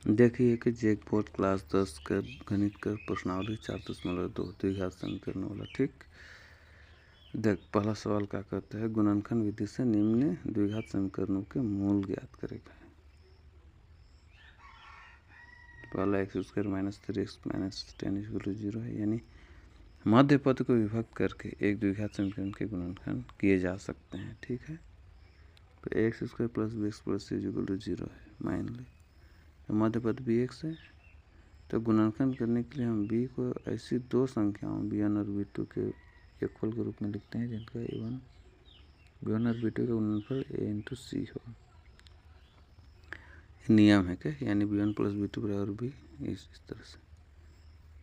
देखिए कि jackpot class 10 का गणित का प्रश्नावली 4.2 द्विघात समीकरण वाला। ठीक, देख पहला सवाल क्या कहता है, गुणनखंड विधि से निम्न द्विघात समीकरणों के मूल ज्ञात करेगा। पहला x² माइनस 3x माइनस 10 है, यानी मध्य पद को विभक्त करके एक द्विघात समीकरण के गुणनखंड किए जा सकते हैं। ठीक है, तो x² plus bx plus c 0 है, मान ली। तो मध्य पद भी x है, तो गुणनखंड करने के लिए हम b को ऐसी दो संख्याओं b1 और b2 के योगफल के रूप में लिखते हैं, जिनका b1 और b2 का गुणनफल a इंटू सी हो। नियम है क्या, यानी b1 प्लस b2 बराबर b, इस तरह से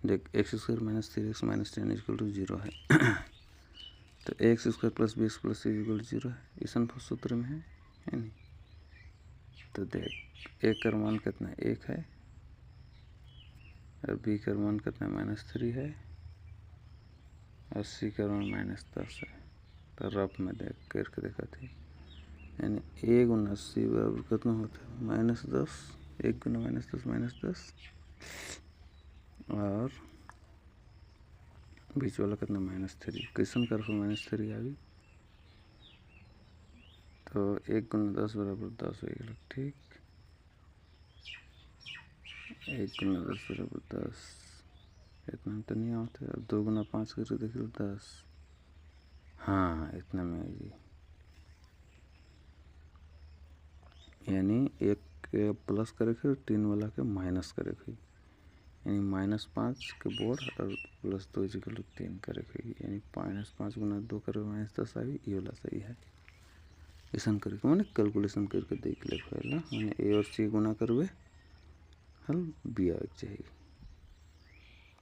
देख x² माइनस 3x माइनस 10 0 है। तो x² plus bx plus c 0 है, इस सूत्र में है नहीं। तो देख a का मान कितना है, 1 है, और b का मान कितना -3 है, और c का मान -10 है। तो रफ में देख करके देखा थी, यानी a गुना c बराबर कितना होता है, -10, 1 गुना -10 और बीच वाला कितना -3। क्वेश्चन कर -3 आ गई, तो 1 गुना 10 बराबर 10 हो गया। ठीक, 1 गुना 10 बराबर 10, इतना तो नहीं आता। अब 2 गुना 5 करके देख लो 10, हाँ इतना में आएगी। यानी एक के प्लस करेगी और 3 वाला के माइनस करेगी, यानी -5 के बोर्ड और +2 = 3 करेगी, यानी -5 गुना 2 करे -10 आ गई, ये वाला सही है। ऐसा करके मैंने कैलकुलेशन करके देख ले पहला, मैंने a और c गुना करवे हल b आगे चाहिए।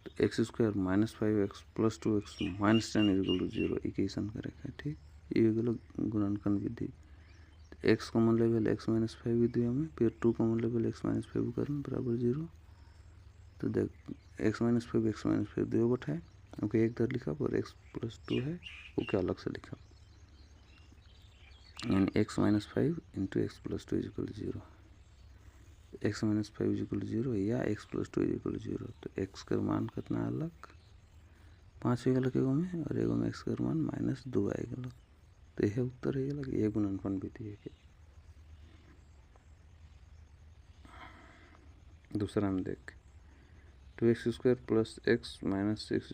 तो x² minus 5x plus 2x minus 10 = 0 equation करेगा। ठीक, ये गुणनखंड विधि। x कॉमन लेवल x माइनस 5 विधि में, फिर 2 कॉमन लेवल x माइनस 5 करना बराबर 0। तो देख x माइनस 5 दो बटा है, ओके एक दर लिखा, और x प्लस 2 है वो क्या अलग से लिखा, यानी x minus 5 into x plus 2 = 0। x minus 5 = 0 या x प्लस 2 = 0। तो x का मान कितना अलग, 5 आएगा एगो में, और एगो में x का मान -2 आएगा। तो यह उत्तर है, ये गुणनखंड विधि है। दूसरा में देख 2x² प्लस x माइनस 6 =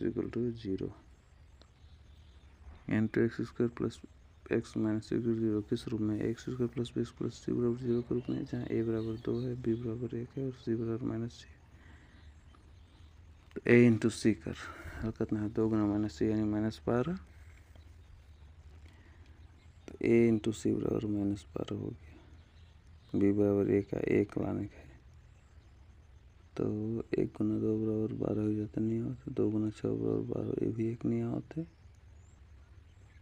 0, यानी 2x² प्लस x माइनस 6 0 किस रूप में, x² plus bx plus c बराबर 0 के रूप में, जहाँ a बराबर 2 है, b बराबर 1 है और c बराबर -6। तो a इंटू सी कर, हल कितना है, 2 गुना -c यानी -12। तो a इंटू सी बराबर -12 हो गया, b बराबर 1 का 1 लाने का है। तो 1 गुना 2 बराबर 12 हो जाता, नहीं होता। 2 गुना 6 बराबर 12, ये भी 1 नहीं होते।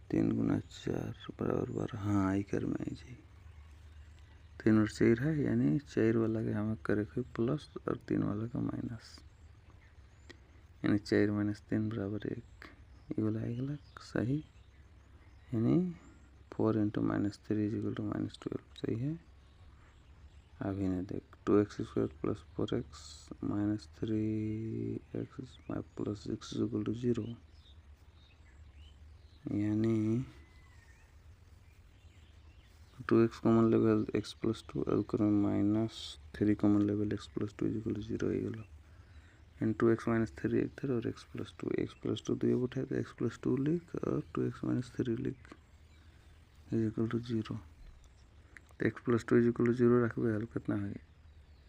3 गुना 4 बराबर 12, हाँ आई कर में जी 3 और 4 है, यानी 4 वाला के हमें करे प्लस और 3 वाला का माइनस, यानी 4 माइनस 3 बराबर 1, ये वाला आएगा सही, यानी 4 इंटू -3 = -12 सही है। अभी ने देख 2x² plus 4x minus 3x plus 6 = 0, यानी 2x कॉमन लेवल x प्लस 2 और -3 कॉमन लेवल x प्लस 2 = 0 हो, एंड 2x माइनस 3 एक थे और x प्लस 2 तो ये उठाए, तो x प्लस 2 लिख और 2x माइनस 3 लिख = 0। तो x प्लस 2 = 0 रखबे, हल कितना है,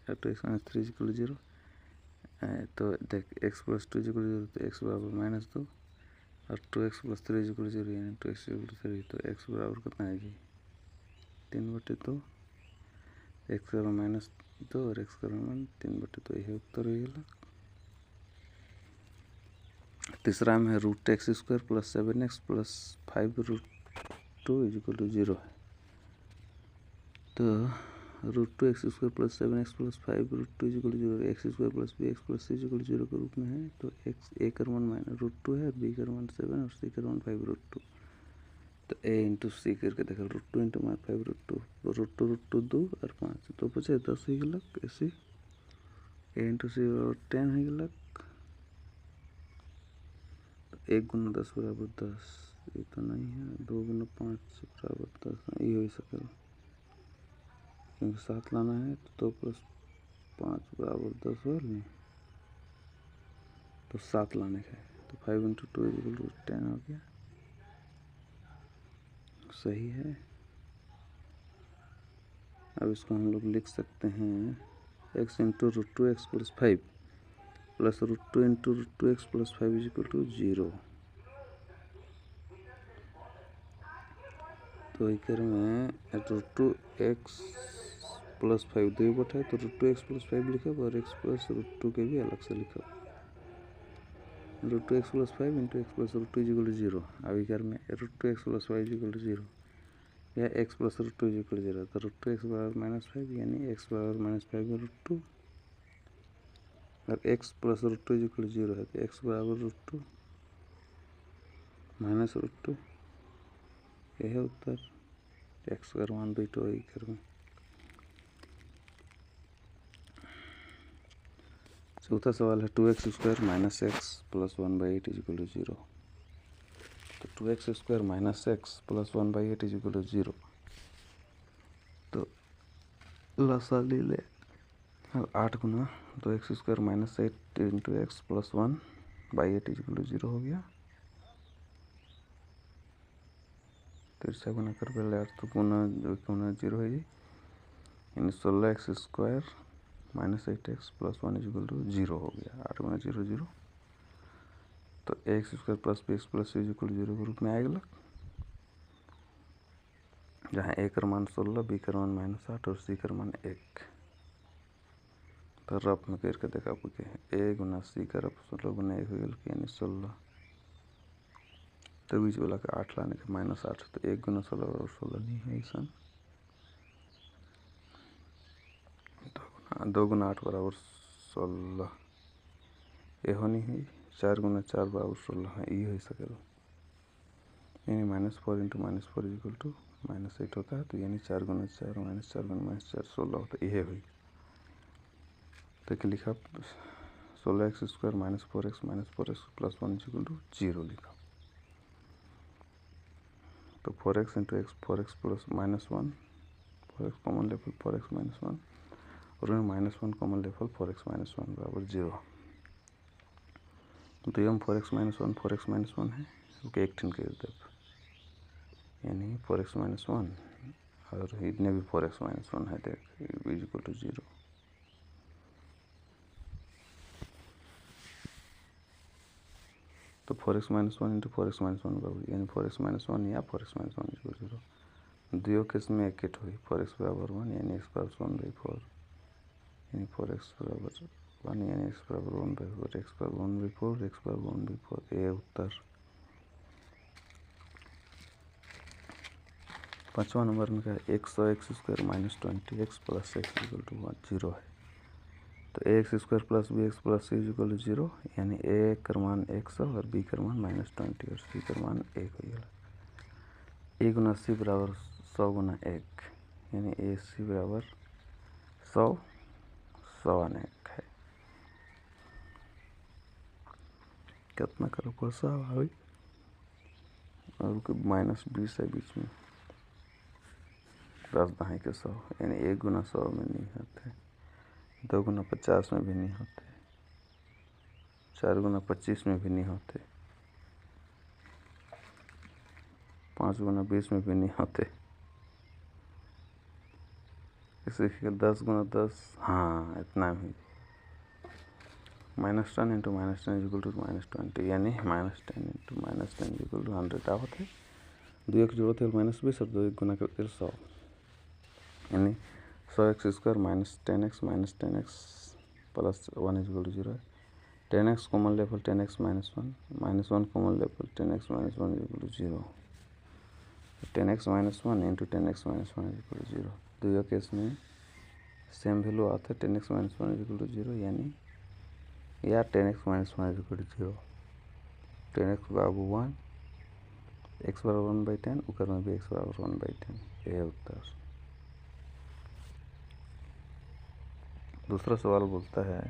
2x माइनस 3 = 0। तो देख x प्लस 2 = 0, तो x बराबर -2 और 2x प्लस 3 = 0, यानी 2x = 3। तो x बराबर कितना है जी, 3/2, x का -2 और x का मान 3/2, यही उत्तर होगा। तीसरा में है √x² प्लस 7x प्लस 5√2 = 0 है। तो √2x² plus 7x plus 5√2 = 0, x² plus bx plus c = 0 के रूप में है। तो x a का मान -√2 है, b का मान 7 और c का मान 5√2। तो a इंटू सी करके देखा, √2 इंटू 5√2, √2 2 और 5 तो बचे 10 ही अलग ऐसे। ए इंटू सी बराबर 10 है गलक। 1 गुना 10 बराबर 10, ये तो नहीं है। 2 गुना 5 बराबर 10, ये हो सके क्योंकि 7 लाना है तो 2 प्लस 5 बराबर 10 हो नहीं, तो 7 लाने का है। तो 5 इंटू 2 इक्वल टू 10 हो गया, सही है। अब इसको हम लोग लिख सकते हैं x into root 2 x plus 5 plus root 2 into root 2 x plus 5 is equal to 0। तो इकर में रूट 2 एक्स प्लस 5 दो बट है, तो रूट 2 एक्स प्लस 5 लिखब और एक्स प्लस रूट 2 के भी अलग से लिखब। Root 2 x plus 5 into x plus root 2 is equal to 0। अब इकर में root 2 x plus 5 is equal to 0 या x plus root 2 is equal to 0, तो रूट 2 एक्स बराबर -5 यानी एक्स बराबर -5 में रूट 2, और x plus root 2 is equal to 0 है तो एक्स बराबर रूट 2 माइनस रूट 2, यह है उत्तर। एक्स का मान दुईटा वही कर में। चौथा सवाल है 2x square minus x plus 1/8 is equal to 0। तो 2x square minus x plus 1/8 is equal to 0, तो लसा ले ले 8 गुना 2x square minus 8 into x plus 1/8 is equal to 0 हो गया। तिरछा गुना कर पहले 8 तो गुना 0 है जी, यानी 16x square minus 8x plus 1 is equal to 0 हो गया। 8 गुना 0 0, तो x square plus b x plus c is equal to 0 के रूप में आएगा, जहाँ ए का मान 16, बी का मान -8 और सी का मान 1। तो रफ में करके देखा कि ए गुना सी का रफ 16 गुना 1 हो गया, यानी 16। तो बीच वाला का 8 लाने के -8, तो 1 गुना 16 बराबर 16 नहीं है ऐसा। 2 गुना 8 बराबर 16 ये होनी है। 4 गुना 4 बराबर 16 है, ये हो सके, यानी -4 इंटू -4 इज इक्वल टू -8 होता है। तो यानी 4 गुना 4 -4 गुना -4 16 होता है, ये हुई। तो लिखा 16x square -4x plus 1 is equal to 0 लिखा। तो 4x into x 4x plus -1, 4x common लेवल 4x -1 और -1 कॉमन लेवल 4x -1 बराबर 0। तो ये 4x -1 है, क्योंकि एक ठन कर दे, यानी 4x -1 और इतने भी 4x -1 है, देख इज इक्वल टू 0। तो 4x -1 इंटू 4x -1 बराबर, यानी 4x -1 या 4x -1 इज इक्वल टू 0। दो केस में एक किट हुई, 4x बराबर 1 यानी x बराबर 1/4, यानी 4x बराबर 1 यानी x बराबर 1/4, x बराबर 1/4, x बराबर 1/4, ये उत्तर। 5वां नंबर में क्या है, 100x square minus 20x plus x equal to 0 है। तो ax square plus bx plus c equal to 0, यानी a का मान 100 और b का मान -20 और c का मान 1 हो गया। a गुना c बराबर 100 गुना 1, यानी ac बराबर 100 100 है। कितना करो पैसा भाई, और -20 है बीच में, 10 दहाई के 100, यानी 1 गुना 100 में नहीं होते, 2 गुना 50 में भी नहीं होते, 4 गुना 25 में भी नहीं होते, 5 गुना 20 में भी नहीं होते, इसी के 10 गुना 10, हाँ इतना भी। -10 इंटू -10 इक्वल टू -20, यानी -10 इंटू -10 इक्वल टू 100 आवत है। 2 एक जोड़ते हैं -20 और 2 एक गुना करके 100, यानी 100x square -10x plus 1 equal to 0 है। 10x कॉमन लेवल 10x -1 कॉमन लेवल 10x -1 equal to 0। 10x -1 into 10x -1 equal to 0। दो केस में सेम वैल्यू आता है, 10x -1 इक्वल टू 0, यानी या 10x -1 इक्वल टू 0। 10x बराबर 1, x बराबर 1/10, उकर में भी x बराबर 1/10, ये उत्तर। दूसरा सवाल बोलता है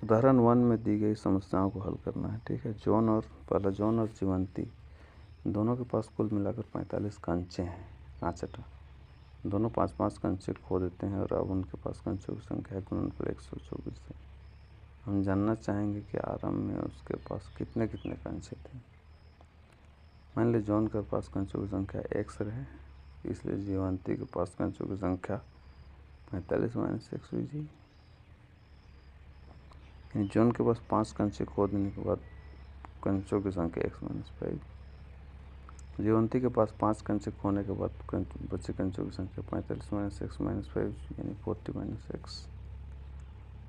उदाहरण 1 में दी गई समस्याओं को हल करना है। ठीक है, जॉन और जीवंती दोनों के पास कुल मिलाकर 45 कंचे हैं। कांचटा दोनों 5-5 कंचे खो देते हैं और अब उनके पास कंचों की संख्या गुणनफल 124 है। हम जानना चाहेंगे कि आरंभ में उसके पास कितने कितने कंचे थे। मान लीजिए जॉन के पास कंचों की संख्या x रहे, इसलिए जीवंती के पास कंचों की संख्या 45 - x हुई जी। जॉन के पास 5 कंचे खो देने के बाद कंचों की संख्या x - 5। जीवंती के पास 5 कंचे खोने के बाद बचे कंचों की संख्या 45 - x - 5 यानी 40 - x।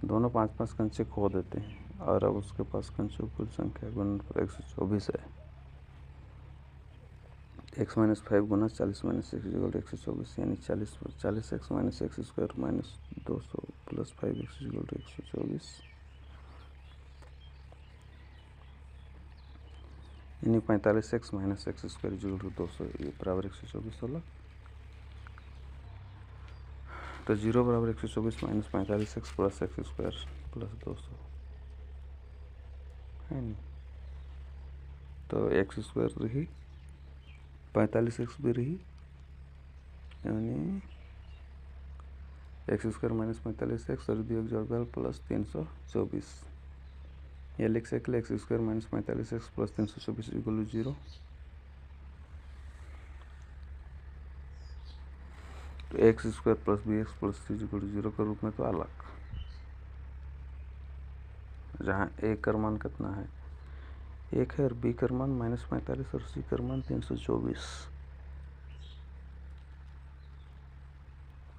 दोनों 5-5 कंचे खो देते हैं और अब उसके पास कंचों की कुल संख्या गुणनफल 124 है। x - 5 गुना 40 - x = 124 यानी 40x - x² - 200 + 5x = 124 यानी 45x - x² = 200 ये बराबर 124 होला। तो 0 बराबर 124 - 45x + x² + 200 है नहीं। तो x² रही, 45x भी रही, यानी x² - 45x और दिया जोड़कर प्लस 324। यह लिख सकते x² - 45x + 324 = 0। तो x² + bx + c = 0 के रूप में तो अलग, जहाँ a का मान कितना है 1 है और b का मान -45 और c का मान 324।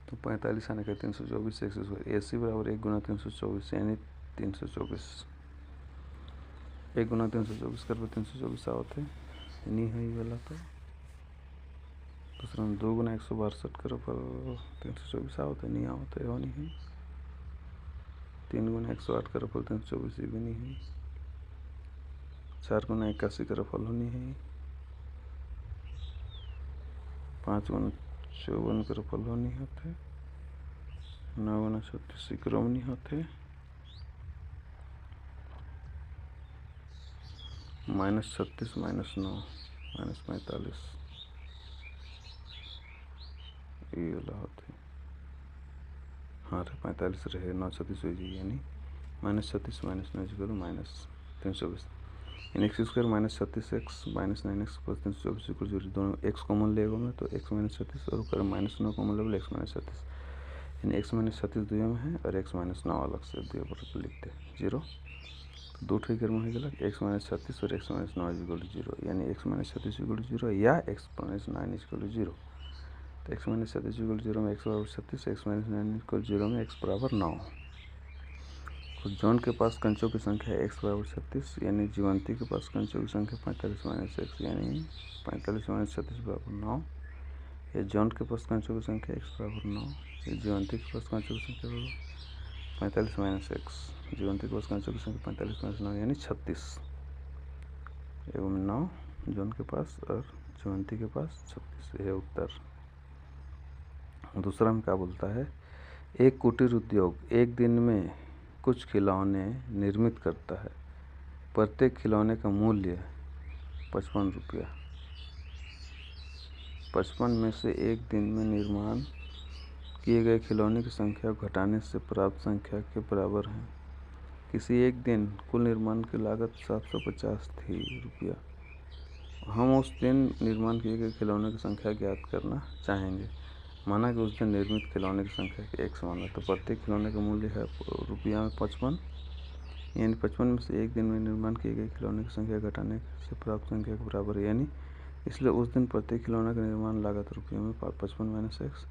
तो 45 आने का 324 x²। ac बराबर 1 × 324 यानी 324। 1 × 324 कर 324 आवत है, नहीं है ये वाला। तो दूसरा में 2 × 162 करो पर 324 आवत है, नहीं आवत है, वो नहीं है। 3 × 108 करो पर 324 ये भी नहीं है। 4 × 81 करो फल होनी है। 5 × 54 करो फल होनी होते। 9 × 36 करो नहीं होते। -36 - 9 -45 ये वाला होते। हाँ रे 45 रहे 9 36 हो जाए यानी -36 - 9 = -320 यानी x² - 36x - 9x + 324 = 0। दोनों x कॉमन लेगा में तो x - 36 और ऊपर -9 कॉमन लेगा x - 36 यानी x - 36 दुनिया में है और x - 9 अलग से दिए पर लिखते हैं 0। तो दो ठेकर में हो गया x - 36 और x - 9 = 0 यानी x - 36 = 0 या x - 9 = 0। तो x - 36 = 0 में x बराबर 36, x - 9 = 0 में x बराबर 9। तो जॉन के पास कंचों की संख्या x बराबर 36 यानी जीवंती के पास कंचों की संख्या 45 - x यानी 45 - 36 बराबर 9। या जॉन के पास कंचों की संख्या x बराबर 9 या जीवंती के पास कंचों की संख्या 45 - x, जीवंती के पास कंचों की संख्या 45 - 9 यानी 36 एवं 9 जॉन के पास और जीवंती के पास 36 है उत्तर। दूसरा में क्या बोलता है, एक कुटीर उद्योग एक दिन में कुछ खिलौने निर्मित करता है। प्रत्येक खिलौने का मूल्य 55 रुपया। 55 में से एक दिन में निर्माण किए गए खिलौने की संख्या को घटाने से प्राप्त संख्या के बराबर है। किसी एक दिन कुल निर्माण की लागत 750 थी रुपया। हम उस दिन निर्माण किए गए खिलौने की संख्या ज्ञात करना चाहेंगे। माना कि उस दिन निर्मित खिलौने की संख्या के एक समान है, तो प्रत्येक खिलौने का मूल्य है रुपया में 55 यानी 55 में से एक दिन में निर्माण किए गए खिलौने की संख्या घटाने से प्राप्त संख्या के बराबर है। यानी इसलिए उस दिन प्रत्येक खिलौने का निर्माण लागत रुपयों में 55 - x।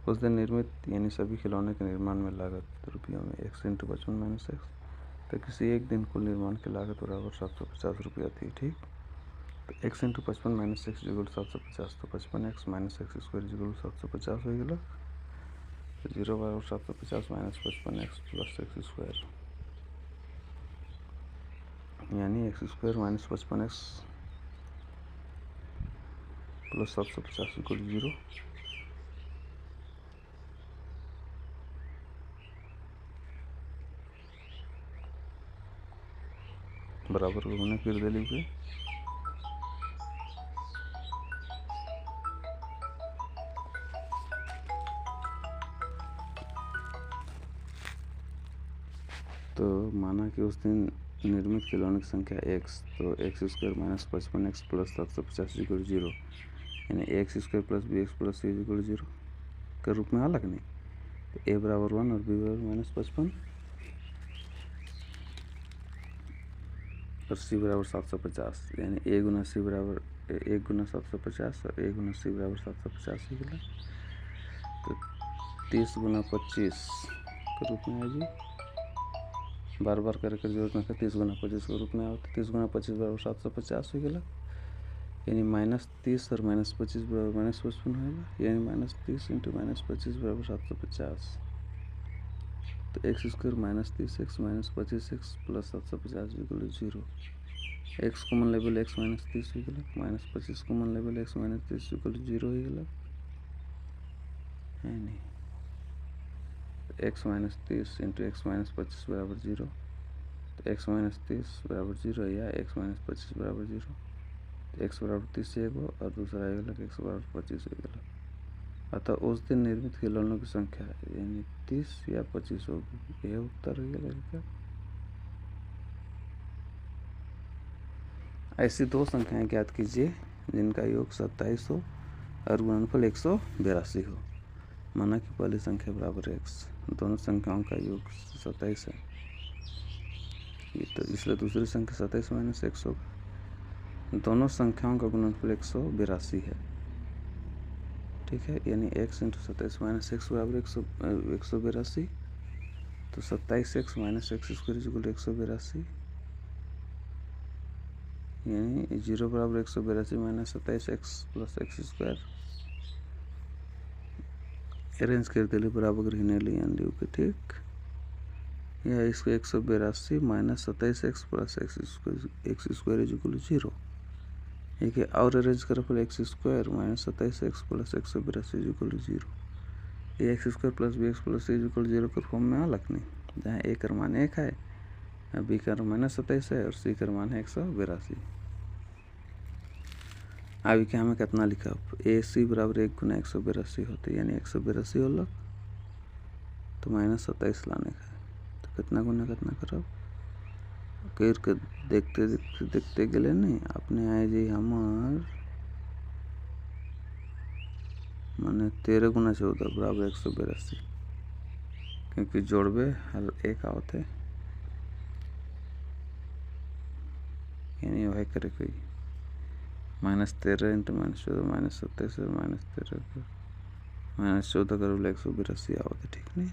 उस दिन निर्मित यानी सभी खिलौने के निर्माण में लागत रुपयों में x × 55 - x। तो किसी एक दिन कुल निर्माण की लागत बराबर 750 रुपया थी। ठीक, तो x × 55 - x = 750। तो 55x - x² = 750 हो गया। तो 0 बराबर 750 - 55x + x² यानी x² - 55x + 750 = 0। बराबर को गुना कर देली के तो माना कि उस दिन निर्मित खिलौनों की संख्या x, तो x square minus 55x plus 750 equal 0, यानी x square plus b x plus c equal 0 के रूप में आ लगनी। तो a बराबर 1 और b बराबर माइनस 55 और c बराबर 750, यानी a गुना c बराबर 1 गुना 750 और a गुना c बराबर 750 ही गया। तो 30 गुना 25 के रूप में आएगी, बार बार करके जरूरत नहीं, 30 गुना 25 के रूप में आओ। तो 30 गुना 25 बराबर 750 हो गया, यानी -30 और -25 बराबर -55 होगा, यानी -30 इंटू -25 बराबर 750। तो x square -30x minus 25x plus 750 equal 0। X common लेवल x -30 हो गया, -25 कॉमन लेवल x -30 इक्वल 0 हो गया, है नहीं। x -30 इंटू x -25 बराबर 0। तो x -30 बराबर 0 या x -25 बराबर 0। तो x बराबर 30 एगो और दूसरा आएगा x बराबर 25 हो गया। अतः उस दिन निर्मित खिलौनों की संख्या यानी 30 या 25 होगी, यह उत्तर हो गया। ऐसी दो संख्याएं ज्ञात कीजिए जिनका योग 27 हो और गुणनफल 182 हो। माना कि पहली संख्या बराबर x, दोनों संख्याओं का योग 27 है, तो इसलिए दूसरी संख्या 27 माइनस x होगा। दोनों संख्याओं का गुणनफल 182 है, ठीक है, यानी x इंटू 27 माइनस x बराबर 182। तो 27x minus x square equal 182, यानी 0 बराबर 182 minus 27x plus x square. Arrange कर दिली बराबर रहने ली एंड के, ठीक। यह इसको 182 minus 27x plus x square equal 0, ठीक है। और अरेंज कर फिर x square minus 27x plus 182 equal 0। ये x square plus b x plus c equal 0 के फॉर्म में आ लगनी, जहाँ ए का मान 1 है, बी का माइनस 27 है और सी का मान है 182। अभी क्या हमें कितना लिखा, ए सी बराबर 1 गुना 182 होते, यानी 182 हो लग तो माइनस 27 लाने का है। तो कितना गुना कितना करो कर के देखते देखते देखते गए नहीं अपने आए जी हमार माने 13 गुना 14 बराबर 182, क्योंकि जोड़बे हल एक आवते, यानी वही करे कोई -13 इंटू -14 -27 और -13 -14 करोगे 182 आवते, ठीक नहीं।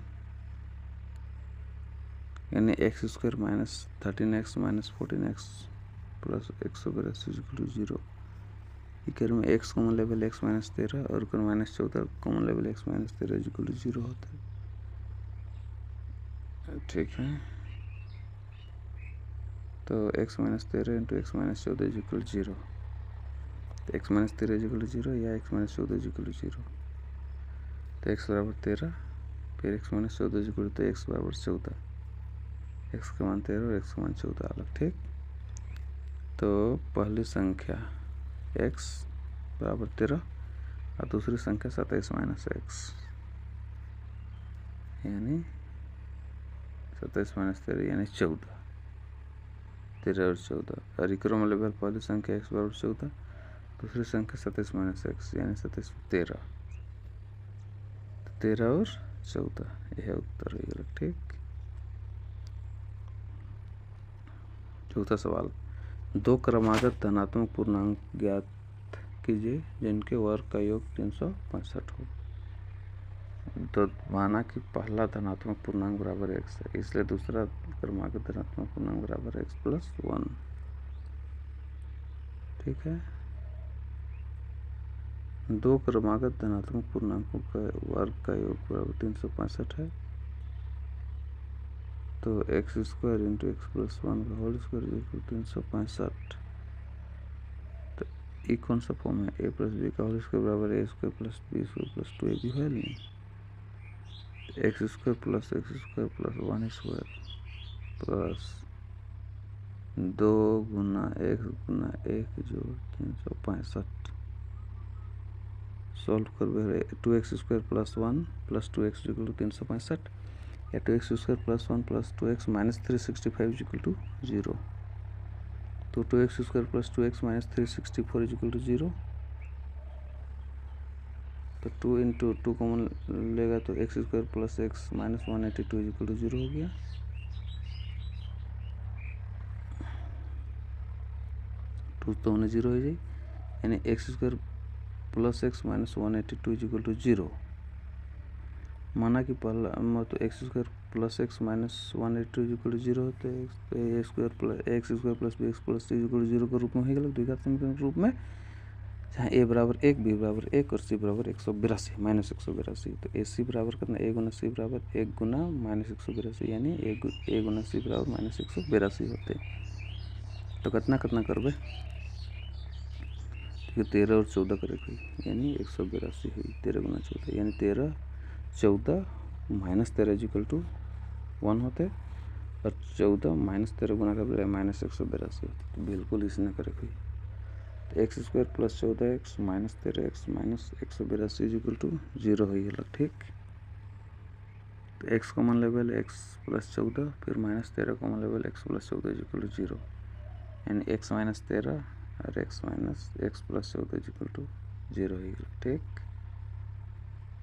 यानी x square minus 13x minus 14x plus 182 equal 0। इक्र में x कॉमन लेवल x माइनस 13 और इक्र -14 कॉमन लेवल x माइनस 13 इक्वल 0 होता है, ठीक है। तो x minus 13 into x minus 14 equal 0। तो x माइनस 13 इक्वल 0 या x माइनस 14 इक्वल 0। तो x बराबर 13, फिर x माइनस 14 इक्वल, तो x बराबर 14, x का मान 13 और x का मान 14 अलग, ठीक। तो पहली संख्या x बराबर 13 और दूसरी संख्या 27 माइनस x, यानी 27 माइनस 13 यानी 14, 13 और 14। और इक्रो में लेवल पहली संख्या x बराबर 14, दूसरी संख्या 27 माइनस x यानी 27 13, 13 और 14, यह उत्तर हो गया, ठीक। चौथा सवाल, दो क्रमागत धनात्मक पूर्णांक ज्ञात कीजिए जिनके वर्ग का योग 365 हो। तो माना कि पहला धनात्मक पूर्णांक बराबर x है, इसलिए दूसरा क्रमागत धनात्मक पूर्णांक बराबर x प्लस 1, ठीक है। दो क्रमागत धनात्मक पूर्णांकों का वर्ग का योग बराबर 365 है, तो x square into x plus 1 का होल स्क्वायर इक्वल 365। तो ये कौन सा फॉर्म है, ए प्लस बी का होल स्क्वायर बराबर a square plus b square plus 2ab है नहीं। एक्स स्क्वायर प्लस 1 स्क्वायर 2 गुना एक जोड़ 365 सॉल्व करबे 2x² + 1 + 2x = 365 या 2x² + 1 + 2x - 365 = 0। तो 2x² + 2x - 364 = 0। तो 2 × 2 कॉमन लेगा तो x² + x - 182 = 0 हो गया। टू तो होने 0 हो जाए, यानी x² + x - 182 = 0। माना कि पहला तो x² + x - 182 = 0 होते x² + bx + c = 0 के रूप में हो गया द्विघात समीकरण के रूप में, जहाँ a = 1, b = 1 और c = 182 -182। तो ac बराबर कितना a × c = 1 × -182 यानी a × c = -182 होते। तो कितना करबे 13 और 14 करे कोई यानी 182 हुई 13 × 14 यानी 13 14 -13 = 1 होते और 14 - 13 गुना कर -182 होते। तो बिल्कुल इसने करे कोई तो x² + 14x - 13x - 182 = 0 हुई है ठीक। तो x कॉमन लेवल x + 14 फिर -13 कॉमन लेवल x + 14 = 0 यानी x - 13 और x + 14 = 0 हुई है ठीक।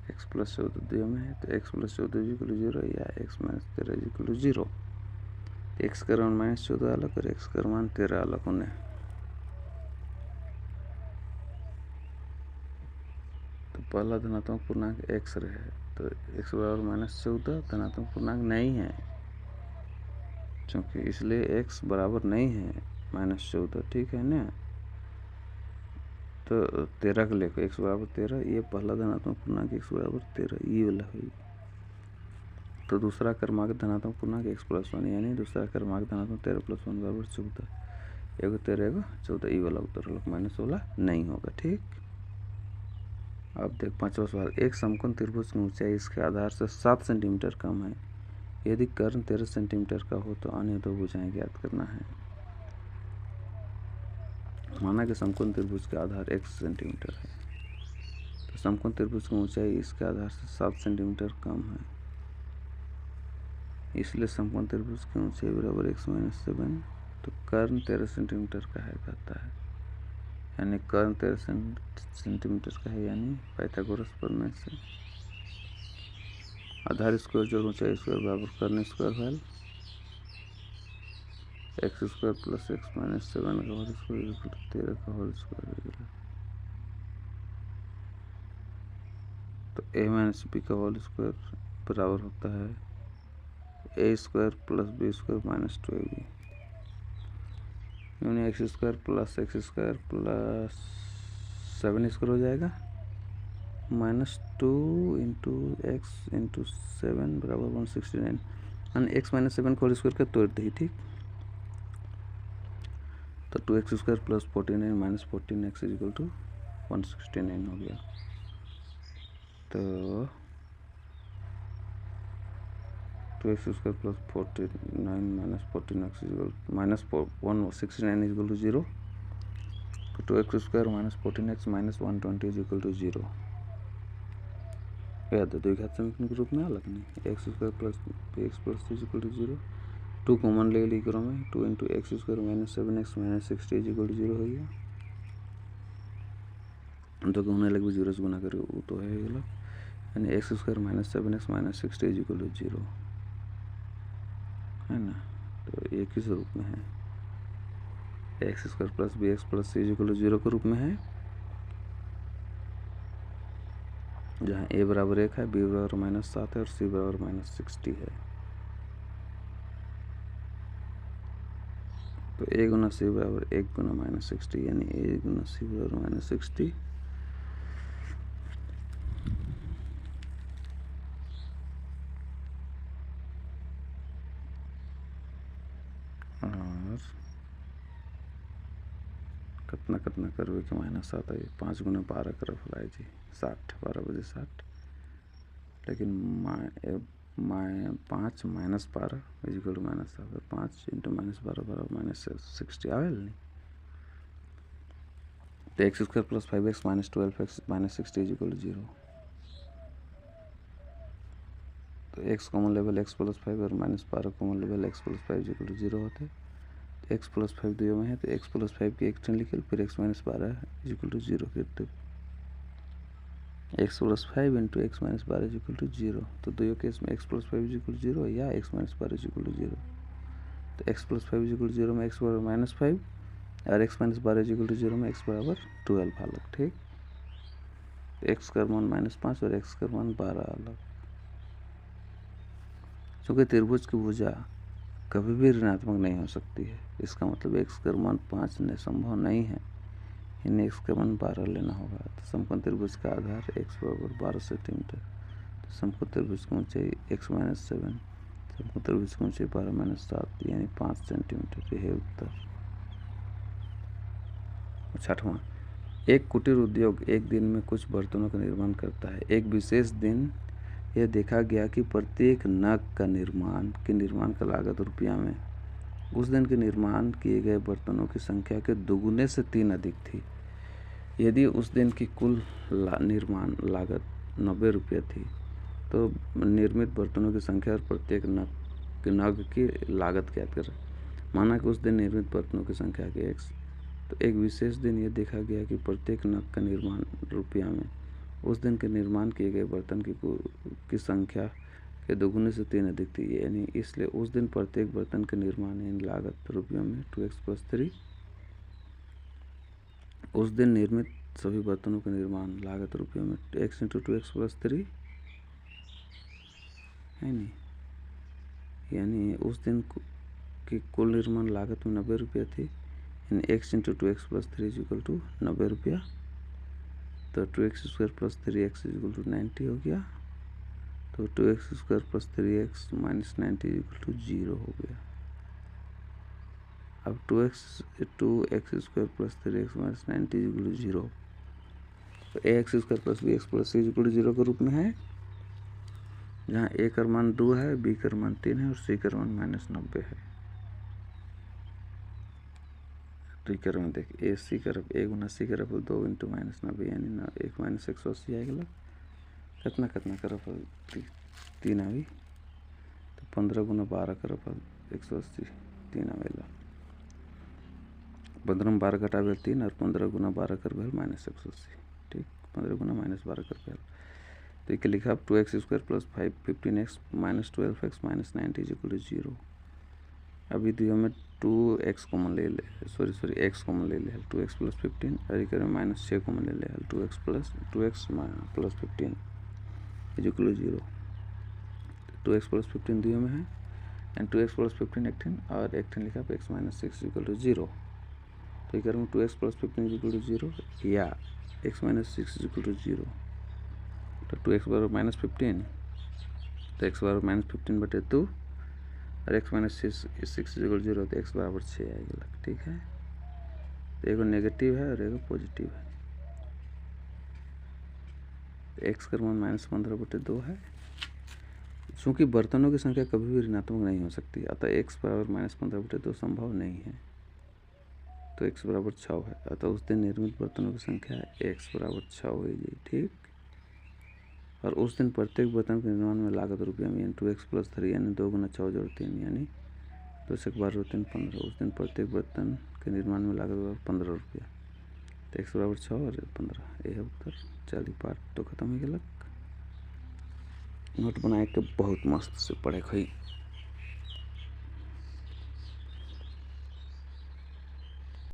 x + 14 दिया में है तो x + 14 = 0 या x - 13 = 0। x का मान -14 अलग और x का मान 13 अलग होने। तो पहला धनात्मक पूर्णांक x रहे तो x = -14 धनात्मक पूर्णांक नहीं है, क्योंकि इसलिए x बराबर नहीं है -14 ठीक है ना। तो 13 के लेकर x = 13 ये पहला धनात्मक पूर्णांक x = 13 ये वाला हुई। तो दूसरा क्रमांक धनात्मक पूर्णांक x + 1 यानी दूसरा क्रमांक धनात्मक 13 + 1 = 14। एगो 13 एगो 14 ये वाला उत्तर होगा माइनस वाला नहीं होगा ठीक। अब देख पांचवा सवाल, एक समकोण त्रिभुज की ऊंचाई इसके आधार से 7 सेंटीमीटर कम है। यदि कर्ण 13 सेंटीमीटर का हो तो अन्य दो भुजाएं ज्ञात करना है। माना कि समकोण त्रिभुज का आधार 1 सेंटीमीटर है, तो समकोण त्रिभुज की ऊंचाई इसके आधार से 7 सेंटीमीटर कम है, इसलिए समकोण त्रिभुज की ऊंचाई बराबर x - 7। तो कर्ण 13 सेंटीमीटर का है कहता है, यानी कर्ण 13 सेंटीमीटर का है, यानी पाइथागोरस प्रमेय से आधार स्क्वायर जोड़ ऊंचाई स्क्वायर बराबर कर्ण स्क्वायर भैल x² + x - 7 का होल स्क्वायर 13 का होल स्क्वायर। तो a - b का होल स्क्वायर बराबर होता है a² + b² - 2ab यानी x² + x² + 7² हो जाएगा -2 × x × 7 बराबर 169 यानी x - 7 का होल स्क्वायर का तोड़ दी ठीक। तो 2x² + 49 - 14x = 169 हो गया। तो 2x² + 49 - 14x - 169 = 0। तो 2x² - 14x - 120 = 0। याद है द्विघात समीकरण के रूप में अलग नहीं। x² + bx + c = 0। 2 कॉमन ले ली करो में 2 × x² - 7x - 60 = 0 हो गया। तो होने लगे 0 से गुना करो वो तो है गलत, यानी x² - 7x - 60 = 0 है ना। तो एक ही स्वरूप में है, x² + bx + c = 0 के रूप में है, जहाँ a = 1 है, b = -7 है और c = -60 है। तो a × c = 1 × -60 यानी a × c = -60। और कितना करवे के -7 है 5 × 12 कर फैलाए जी 60 12 बजे 60। लेकिन 5 minus 12 is equal to minus 5 into minus 12 बराबर माइनस 60 आवेल नहीं। तो x square plus 5x minus 12x minus 60 is equal to 0। तो x कॉमन लेवल x प्लस 5 और माइनस 12 कॉमन लेवल x प्लस 5 इजिकल टू 0 होते। x प्लस 5 दो में है तो x प्लस 5 की एक्सटेंड लिखे, फिर x माइनस 12 इजिकल टू 0 करते। x plus 5 into x minus 12 is equal to 0। तो दो केस में x प्लस 5 इजिकल टू 0 या x माइनस 12 इजिकल टू 0। तो x प्लस 5 इजिकल टू 0 में x बराबर माइनस 5 और x माइनस 12 इजिकल टू 0 में x बराबर 12 अलग। ठीक, x का मान माइनस 5 और x का मान 12 अलग। चूँकि त्रिभुज की भुजा कभी भी ऋणात्मक नहीं हो सकती है, इसका मतलब x का मान 5 संभव नहीं है, इन्हें x का मान 12 लेना होगा। तो समकोण त्रिभुज का आधार x बराबर 12 सेंटीमीटर। तो समकोण त्रिभुज की ऊंचाई x माइनस 7, समकोण त्रिभुज की ऊंचाई 12 माइनस 7 यानी 5 सेंटीमीटर। यह है उत्तर। 6वां, एक कुटीर उद्योग एक दिन में कुछ बर्तनों का निर्माण करता है। एक विशेष दिन यह देखा गया कि प्रत्येक नग का निर्माण का लागत रुपया में उस दिन के निर्माण किए गए बर्तनों की संख्या के दोगुने से 3 अधिक थी। यदि उस दिन की कुल निर्माण लागत 90 रुपये थी तो निर्मित बर्तनों की संख्या और प्रत्येक नग की लागत ज्ञात करें। माना कि उस दिन निर्मित बर्तनों की संख्या के x। तो एक विशेष दिन यह देखा गया कि प्रत्येक नग का निर्माण रुपया में उस दिन के निर्माण किए गए बर्तन की संख्या के दोगुने से 3 अधिक थी, यानी इसलिए उस दिन प्रत्येक बर्तन के निर्माण यानी लागत रुपयों में 2x प्लस 3। उस दिन निर्मित सभी बर्तनों के निर्माण लागत रुपयों में x इंटू 2x प्लस 3 है नहीं, यानी उस दिन की कुल निर्माण लागत में 90 रुपया थी, यानी x into 2x plus 3 is equal to 90 रुपया। तो 2x square plus 3x is equal to 90 हो गया। तो 2x square plus 3x minus 90 is equal to 0 हो गया। अब 2x square plus 3x minus 90 is equal to 0। तो ax square plus bx plus c is equal to 0 के रूप में है, जहाँ a का मान 2 है, b का मान 3 है और c का मान माइनस 90 है। तो ये में देख a c का रफ a गुना c का रफ 2 इंटू माइनस 90 यानी 1 माइनस 180 आएगा। कितना का रफ 3 आई। तो 15 गुना 12 का रफ 180 3 आवेला। 15 में 12 घटावे 3 और 15 गुना 12 कर भेल माइनस 180। ठीक, 15 गुना माइनस 12 कर भेल। तो ये लिखा अब 2x square plus 15x minus 12x minus 90 is equal to 0। अभी दियो में 2x कॉमन ले x कॉमन ले 2x प्लस 15 और ये माइनस 6 कॉमन ले 2x plus 15 is equal to 0। 2x plus 15 दियो में है एंड 2x प्लस 15 18 और 18 लिखा x माइनस 6 इजिकल टू 0। तो ये 2x प्लस 15 इजिकल टू 0 या x माइनस 6 इजिकल टू 0। तो 2x बराबर माइनस 15, तो x बराबर माइनस 15 बटे 2 और x माइनस 6 इजिकल 0 तो x बराबर 6 आएगा। ठीक है, तो एगो नेगेटिव है और एगो पॉजिटिव है। तो x का मान माइनस 15 बटे 2 है। चूँकि बर्तनों की संख्या कभी भी ऋणात्मक नहीं हो सकती, अतः x बराबर माइनस 15 बटे 2 संभव नहीं है। तो x बराबर 6 है, अतः उस दिन निर्मित बर्तनों की संख्या x बराबर 6 होगी। ठीक, और उस दिन प्रत्येक बर्तन के निर्माण में लागत रुपया में 2x प्लस 3 यानी 2 गुना 6 जोड़ 3 यानी 2 से 12 3 15। उस दिन प्रत्येक बर्तन के निर्माण में लागत बराबर 15 रुपया। तो x बराबर 6 और 15, यह है उत्तर। चलिए पार्ट तो खत्म हो गया। नोट बनाए के बहुत मस्त से पढ़े खई।